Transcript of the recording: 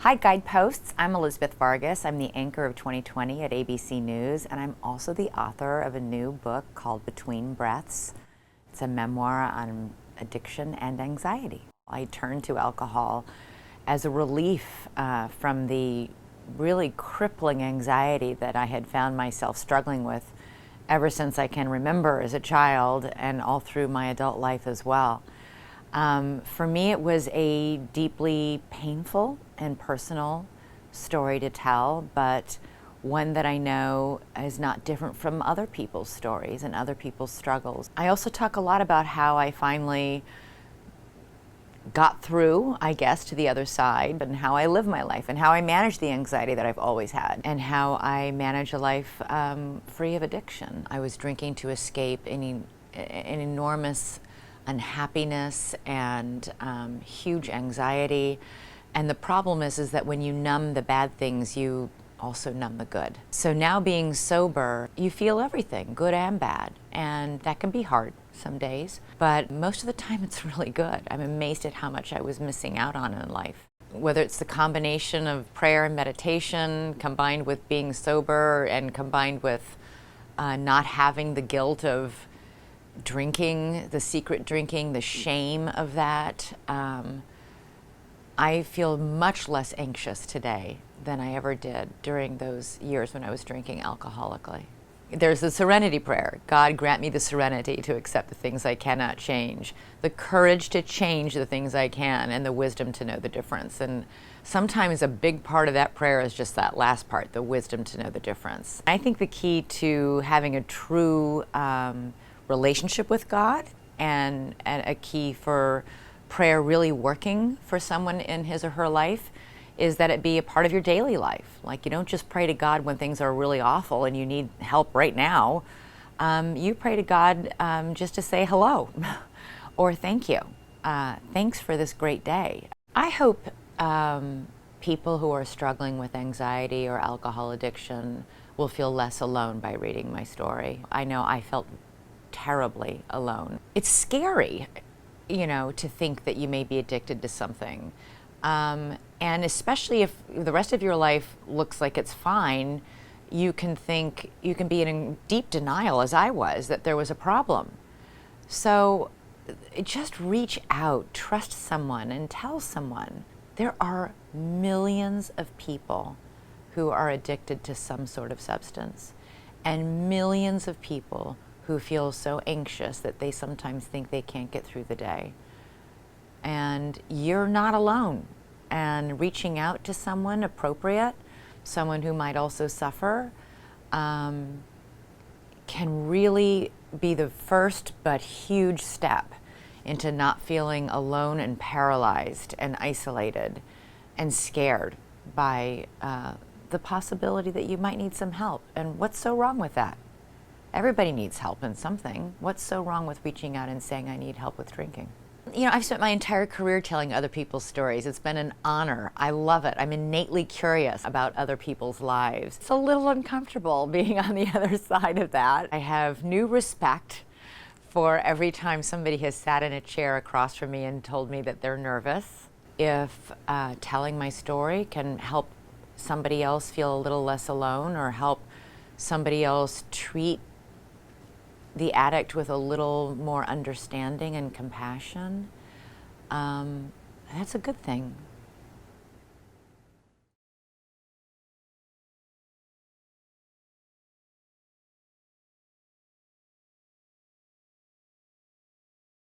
Hi Guideposts, I'm Elizabeth Vargas. I'm the anchor of 2020 at ABC News, and I'm also the author of a new book called Between Breaths. It's a memoir on addiction and anxiety. I turned to alcohol as a relief from the really crippling anxiety that I had found myself struggling with ever since I can remember as a child and all through my adult life as well. For me, it was a deeply painful and personal story to tell, but one that I know is not different from other people's stories and other people's struggles. I also talk a lot about how I finally got through, I guess, to the other side, and how I live my life and how I manage the anxiety that I've always had and how I manage a life free of addiction. I was drinking to escape an enormous unhappiness and huge anxiety. And the problem is that when you numb the bad things, you also numb the good. So now being sober, you feel everything, good and bad. And that can be hard some days, but most of the time it's really good. I'm amazed at how much I was missing out on in life. Whether it's the combination of prayer and meditation combined with being sober and combined with not having the guilt of drinking, the secret drinking, the shame of that, I feel much less anxious today than I ever did during those years when I was drinking alcoholically. There's the serenity prayer. God, grant me the serenity to accept the things I cannot change, the courage to change the things I can, and the wisdom to know the difference. And sometimes a big part of that prayer is just that last part, the wisdom to know the difference. I think the key to having a true relationship with God and a key for prayer really working for someone in his or her life is that it be a part of your daily life. Like, you don't just pray to God when things are really awful and you need help right now. You pray to God just to say hello or thank you. Thanks for this great day. I hope people who are struggling with anxiety or alcohol addiction will feel less alone by reading my story. I know I felt terribly alone. It's scary, to think that you may be addicted to something. And especially if the rest of your life looks like it's fine, you can be in deep denial, as I was, that there was a problem. So just reach out, trust someone, and tell someone. There are millions of people who are addicted to some sort of substance, and millions of people who feel so anxious that they sometimes think they can't get through the day. And you're not alone. And reaching out to someone appropriate, someone who might also suffer, can really be the first but huge step into not feeling alone and paralyzed and isolated and scared by the possibility that you might need some help. And what's so wrong with that? Everybody needs help in something. What's so wrong with reaching out and saying, I need help with drinking? I've spent my entire career telling other people's stories. It's been an honor. I love it. I'm innately curious about other people's lives. It's a little uncomfortable being on the other side of that. I have new respect for every time somebody has sat in a chair across from me and told me that they're nervous. If telling my story can help somebody else feel a little less alone or help somebody else treat the addict with a little more understanding and compassion, that's a good thing.